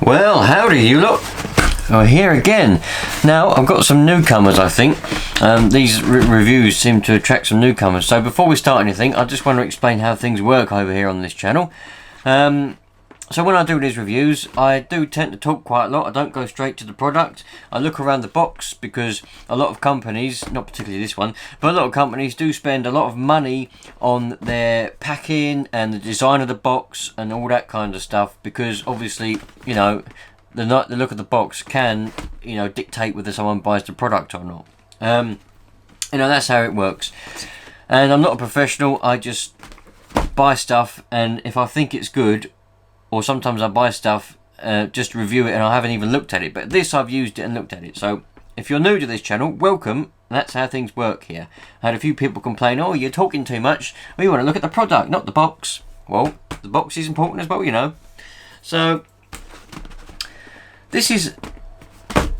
Well, howdy you lot. We're here again. Now, I've got some newcomers, I think. These reviews seem to attract some newcomers. So before we start anything, I just want to explain how things work over here on this channel. So when I do these reviews, I do tend to talk quite a lot. I don't go straight to the product. I look around the box because a lot of companies, not particularly this one, but a lot of companies do spend a lot of money on their packing and the design of the box and all that kind of stuff, because obviously, you know, the look of the box can, you know, dictate whether someone buys the product or not. You know, that's how it works. And I'm not a professional. I just buy stuff, and if I think it's good, or sometimes I buy stuff, just to review it, and I haven't even looked at it. But this, I've used it and looked at it. So if you're new to this channel, welcome. That's how things work here. I had a few people complain, oh, you're talking too much. We want to look at the product, not the box. Well, the box is important as well, you know. So this is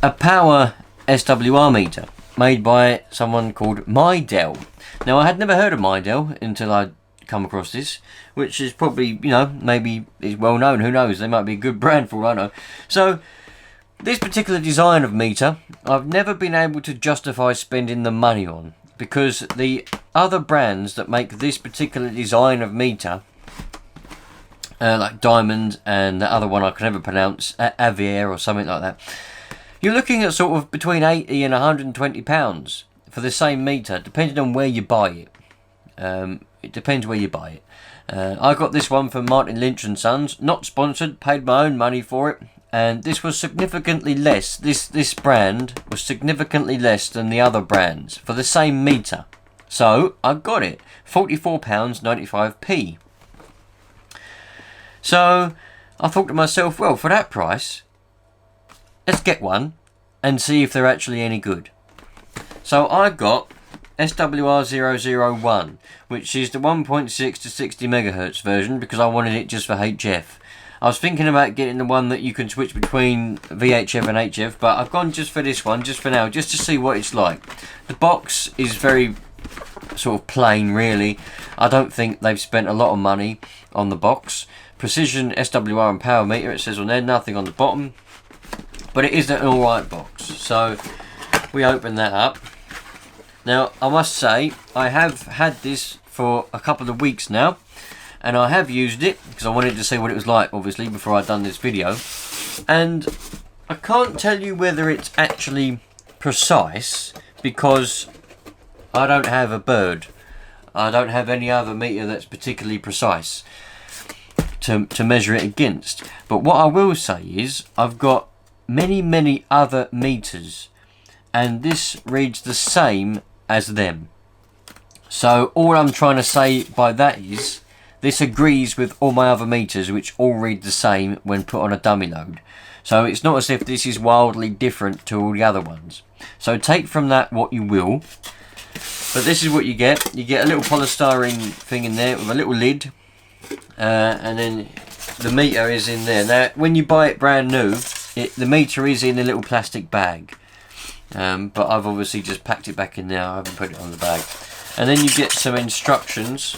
a power SWR meter made by someone called MyDel. Now, I had never heard of MyDel until I come across this, which is probably, you know, maybe is well known, who knows, they might be a good brand for all I know. So this particular design of meter, I've never been able to justify spending the money on, because the other brands that make this particular design of meter, like Diamond and the other one I can never pronounce, SWR or something like that, you're looking at sort of between £80 and £120 for the same meter, depending on where you buy it. It depends where you buy it. I got this one from Martin Lynch and Sons, not sponsored, paid my own money for it, and this was significantly less. This brand was significantly less than the other brands for the same meter. So I got it, £44.95p. So I thought to myself, well, for that price, let's get one and see if they're actually any good. So I got SWR001, which is the 1.6 to 60 megahertz version, because I wanted it just for HF. I was thinking about getting the one that you can switch between VHF and HF, but I've gone just for this one, just for now, just to see what it's like. The box is very sort of plain, really. I don't think they've spent a lot of money on the box. Precision SWR and power meter, it says on there, nothing on the bottom, but it is an alright box. So we open that up. Now, I must say, I have had this for a couple of weeks now, and I have used it because I wanted to see what it was like, obviously, before I'd done this video. And I can't tell you whether it's actually precise, because I don't have a bird. I don't have any other meter that's particularly precise to measure it against. But what I will say is, I've got many other meters, and this reads the same as them. So all I'm trying to say by that is, this agrees with all my other meters, which all read the same when put on a dummy load. So it's not as if this is wildly different to all the other ones. So take from that what you will. But this is what you get. You get a little polystyrene thing in there with a little lid, and then the meter is in there. Now, when you buy it brand new, the meter is in a little plastic bag. But I've obviously just packed it back in there. I haven't put it on the bag. And then you get some instructions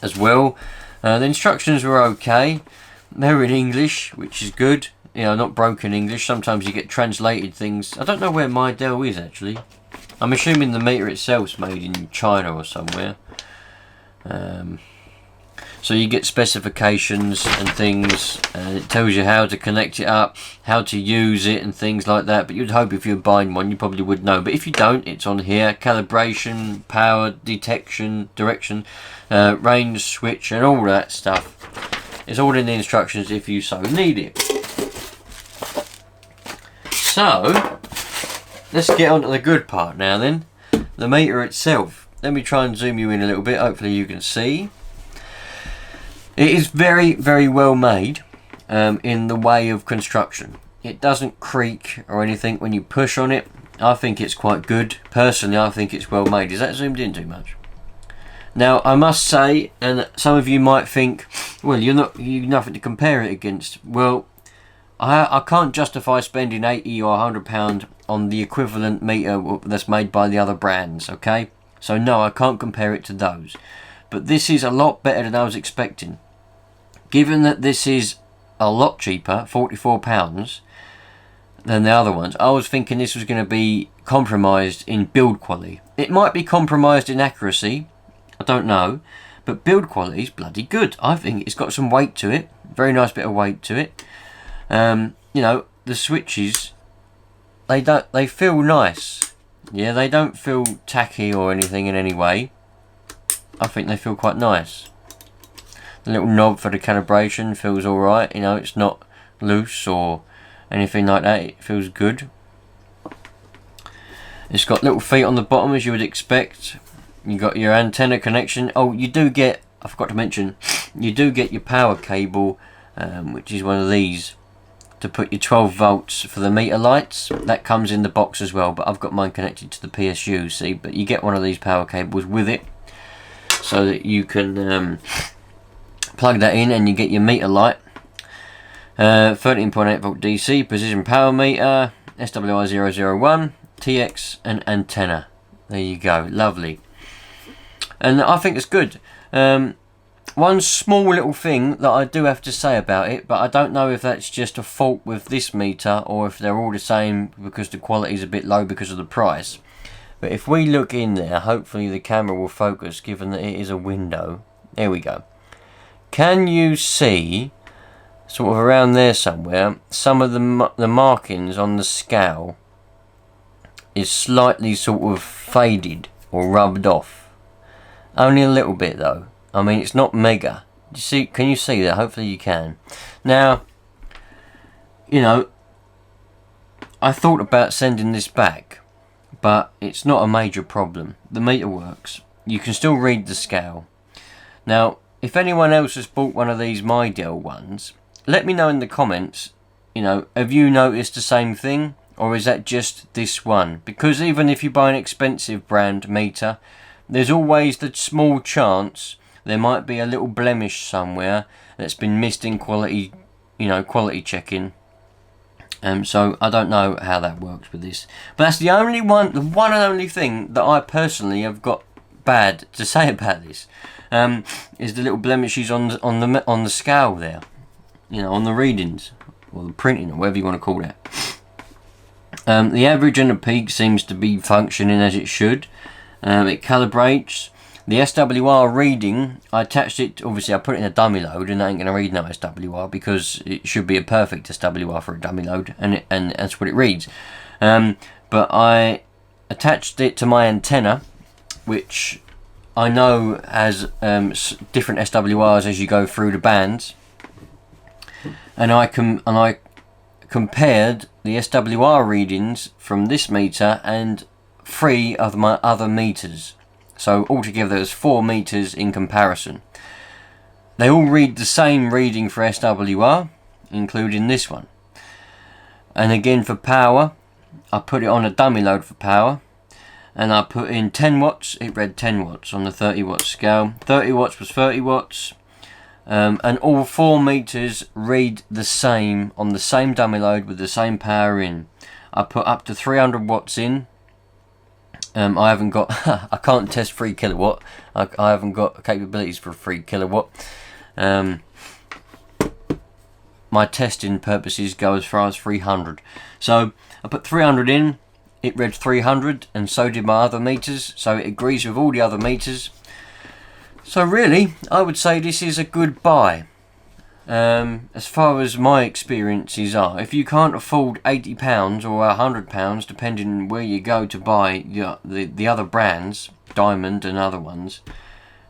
as well. The instructions were okay. They're in English, which is good. You know, not broken English. Sometimes you get translated things. I don't know where MyDel is, actually. I'm assuming the meter itself's made in China or somewhere. So you get specifications and things, and it tells you how to connect it up, how to use it and things like that. But you'd hope if you're buying one, you probably would know. But if you don't, it's on here. Calibration, power, detection, direction, range, switch, and all that stuff. It's all in the instructions if you so need it. So let's get on to the good part now then. The meter itself. Let me try and zoom you in a little bit. Hopefully you can see. It is very well made in the way of construction. It doesn't creak or anything when you push on it. I think it's quite good. Personally, I think it's well made. Is that zoomed in too much? Now, I must say, and some of you might think, well, you've nothing to compare it against. Well, I can't justify spending £80 or £100 on the equivalent meter that's made by the other brands, okay? So no, I can't compare it to those. But this is a lot better than I was expecting. Given that this is a lot cheaper, £44, than the other ones. I was thinking this was going to be compromised in build quality. It might be compromised in accuracy, I don't know, but build quality is bloody good. I think it's got some weight to it, very nice bit of weight to it. You know, the switches, they feel nice. Yeah, they don't feel tacky or anything in any way. I think they feel quite nice. The little knob for the calibration feels alright, you know, it's not loose or anything like that, it feels good. It's got little feet on the bottom as you would expect. You got your antenna connection. Oh, you do get, I forgot to mention, you do get your power cable, which is one of these, to put your 12 volts for the meter lights. That comes in the box as well, but I've got mine connected to the PSU, see, but you get one of these power cables with it, so that you can plug that in and you get your meter light. 13.8 volt DC, precision power meter, SWR 001, TX and antenna. There you go, lovely. And I think it's good. One small little thing that I do have to say about it, but I don't know if that's just a fault with this meter or if they're all the same because the quality is a bit low because of the price. But if we look in there, hopefully the camera will focus given that it is a window. There we go. Can you see, sort of around there somewhere, some of the markings on the scale is slightly sort of faded or rubbed off? Only a little bit though. I mean, it's not mega. You see? Can you see that? Hopefully you can. Now, you know, I thought about sending this back, but it's not a major problem. The meter works. You can still read the scale. Now, if anyone else has bought one of these MyDel ones, let me know in the comments, you know, have you noticed the same thing? Or is that just this one? Because even if you buy an expensive brand meter, there's always the small chance there might be a little blemish somewhere that's been missed in quality, you know, quality checking. So I don't know how that works with this. But that's the only one, the one and only thing that I personally have got bad to say about this. Is the little blemishes on the scale there, you know, on the readings or the printing or whatever you want to call that. The average and the peak seems to be functioning as it should. It calibrates. The SWR reading, I attached it, obviously I put it in a dummy load and I ain't going to read no SWR because it should be a perfect SWR for a dummy load, and that's what it reads. But I attached it to my antenna, which I know has different SWRs as you go through the bands, and I compared the SWR readings from this meter and 3 of my other meters. So altogether there's 4 meters in comparison. They all read the same reading for SWR, including this one. And again for power, I put it on a dummy load for power, and I put in 10 watts, it read 10 watts on the 30 watt scale. 30 watts was 30 watts. And all 4 meters read the same on the same dummy load with the same power in. I put up to 300 watts in. I haven't got, I can't test 3 kilowatt. I haven't got capabilities for 3 kilowatt. My testing purposes go as far as 300. So I put 300 in, it read 300, and so did my other meters. So it agrees with all the other meters. So really, I would say this is a good buy. As far as my experiences are, if you can't afford £80 or £100, depending on where you go to buy the other brands, Diamond and other ones,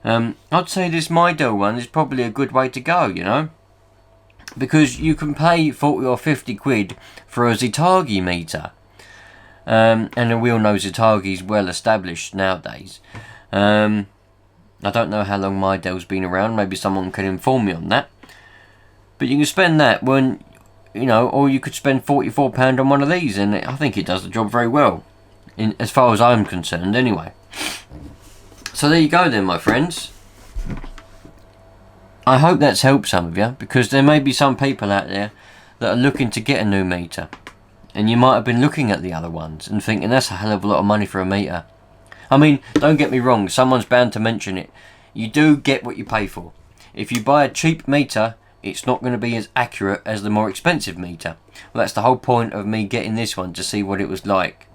I'd say this MyDel one is probably a good way to go, you know, because you can pay 40 or 50 quid for a Zetagi meter, and we all know Zetagi's well established nowadays. I don't know how long MyDel's been around, maybe someone can inform me on that. But you can spend that when, you know, or you could spend £44 on one of these, and I think it does the job very well, as far as I'm concerned anyway. So there you go then, my friends. I hope that's helped some of you, because there may be some people out there that are looking to get a new meter, and you might have been looking at the other ones and thinking that's a hell of a lot of money for a meter. I mean, don't get me wrong, someone's bound to mention it. You do get what you pay for. If you buy a cheap meter, it's not going to be as accurate as the more expensive meter. Well, that's the whole point of me getting this one, to see what it was like.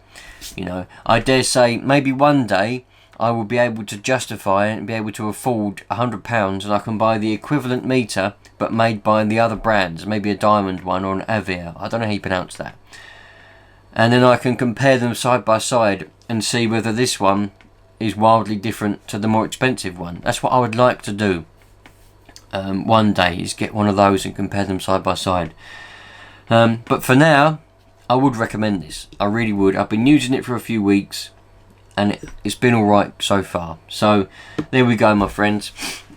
You know, I dare say maybe one day I will be able to justify and be able to afford £100 and I can buy the equivalent meter but made by the other brands, maybe a diamond one or an SWR. I don't know how you pronounce that. And then I can compare them side by side and see whether this one is wildly different to the more expensive one. That's what I would like to do one day, is get one of those and compare them side by side. But for now, I would recommend this. I really would. I've been using it for a few weeks and it's been alright so far. So there we go, my friends.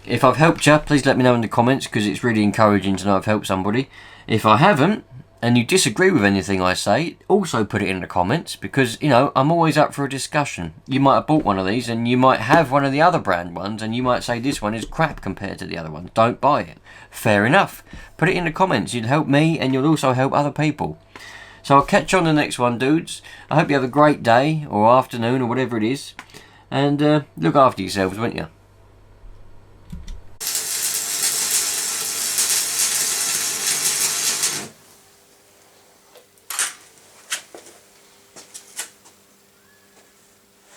If I've helped you, please let me know in the comments, because it's really encouraging to know I've helped somebody. If I haven't, and you disagree with anything I say, also put it in the comments, because, you know, I'm always up for a discussion. You might have bought one of these and you might have one of the other brand ones and you might say this one is crap compared to the other one. Don't buy it. Fair enough. Put it in the comments. You'll help me and you'll also help other people. So I'll catch you on the next one, dudes. I hope you have a great day or afternoon or whatever it is. And look after yourselves, won't you?